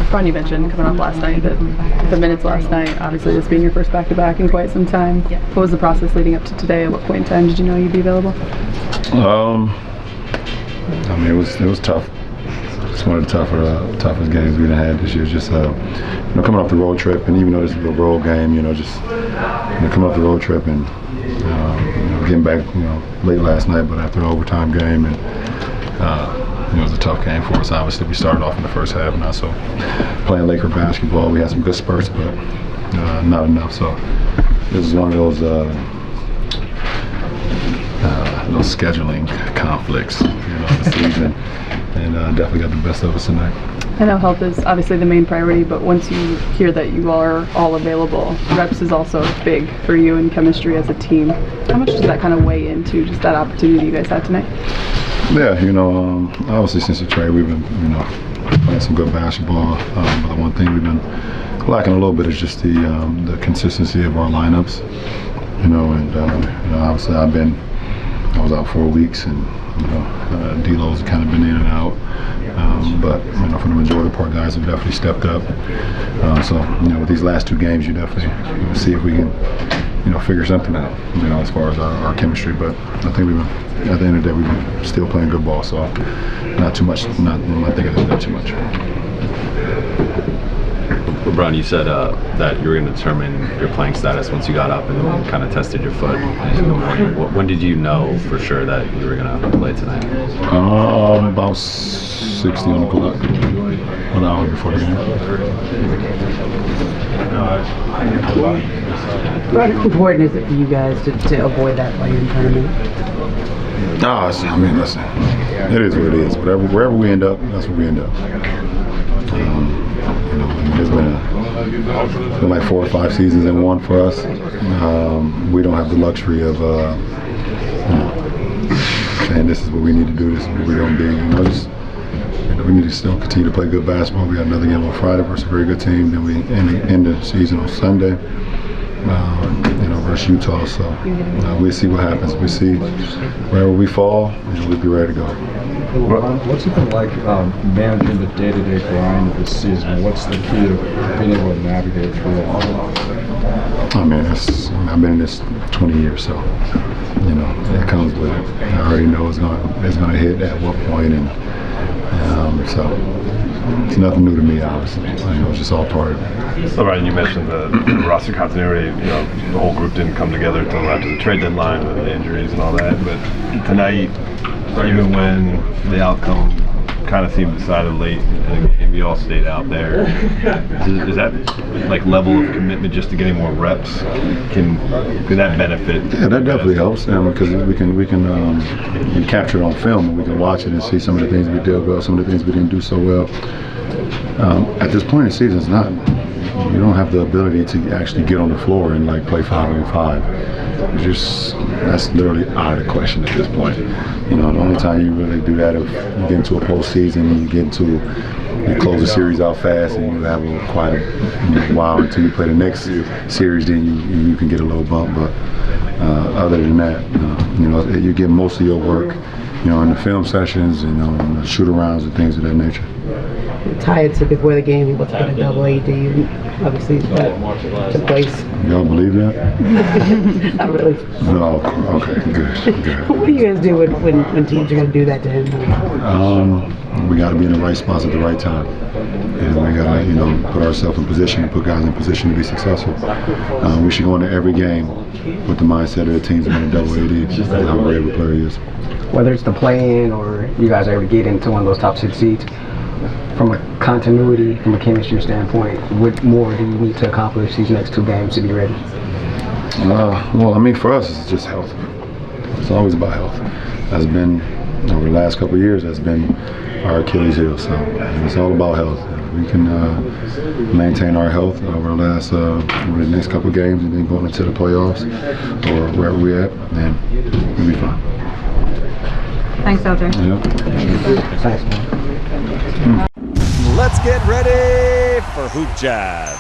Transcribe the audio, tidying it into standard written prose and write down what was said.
LeBron, you mentioned coming off last night, that the minutes last night, obviously this being your first back-to-back in quite some time. What was the process leading up to today? At what point in time did you know you'd be available? I mean, it was tough. It's one of the toughest games we've had this year. Just coming off the road trip, and even though this is a road game, just coming off the road trip and getting back, late last night, but after an overtime game, and it was a tough game for us. Obviously, we started off in the first half, not so playing Laker basketball. We had some good spurts, but not enough. So this is one of those scheduling conflicts, the season, and definitely got the best of us tonight. I know health is obviously the main priority, but once you hear that you are all available, reps is also big for you in chemistry as a team. How much does that kind of weigh into just that opportunity you guys had tonight? Yeah, obviously since the trade we've been, playing some good basketball. But the one thing we've been lacking a little bit is just the consistency of our lineups. Obviously I was out 4 weeks, and D-Lo's kind of been in and out. But for the majority part, guys have definitely stepped up. So with these last 2 games, you definitely see if we can figure something out. As far as our chemistry. But I think at the end of the day, we've been still playing good ball. So not too much. I think it's not too much. LeBron, you said that you were going to determine your playing status once you got up and kind of tested your foot in the morning. When did you know for sure that you were going to play tonight? About 60 on the clock, 1 hour before the game. How important is it for you guys to avoid that play-in tournament? I mean, listen, it is what it is. Wherever we end up, that's where we end up. It's been like 4 or 5 seasons in one for us. We don't have the luxury of saying this is what we need to do, this is what we're going to be. We need to still continue to play good basketball. We got another game on Friday versus a very good team. Then we end the season on Sunday, versus Utah. So we'll see what happens. We see wherever we fall, we'll be ready to go. What's it been like managing the day-to-day grind of this season? What's the key to being able to navigate through it? I mean, I've been in this 20 years, so it comes with it. I already know it's gonna hit at what point, and so it's nothing new to me. Obviously, it's just all part of it. LeBron, you mentioned the roster continuity. The whole group didn't come together until after the trade deadline with the injuries and all that. But tonight, even when the outcome kind of seemed decided late in the game, you all stayed out there. Is that like level of commitment just to getting more reps? Can that benefit? Yeah, that definitely helps, because we can capture it on film, and we can watch it and see some of the things we did well, some of the things we didn't do so well. At this point in the season, it's not. You don't have the ability to actually get on the floor and play 5-on-5. That's literally out of the question at this point. The only time you really do that if you get into a postseason and you close the series out fast and you have quite a while until you play the next series, then you can get a little bump. But other than that, you get most of your work, in the film sessions, and the shoot-arounds and things of that nature. Tired to before the game, he was going to double AD. Obviously, that took place. Y'all believe that? Not really. No, okay, good. What do you guys do when teams are going to do that to him? We got to be in the right spots at the right time, and we got to put ourselves in position, put guys in position to be successful. We should go into every game with the mindset of the team's going to double AD. That's how great of a player he is. Whether it's the play-in or you guys are able to get into one of those top 6 seeds, from a continuity, from a chemistry standpoint, what more do you need to accomplish these next 2 games to be ready? Well, I mean, for us, it's just health. It's always about health. That's been, over the last couple of years, that's been our Achilles heel. So it's all about health. If we can maintain our health over the next couple of games, and then going into the playoffs or wherever we're at, then we'll be fine. Thanks, LJ. Yeah. Thanks, man. Let's get ready for HoopJab.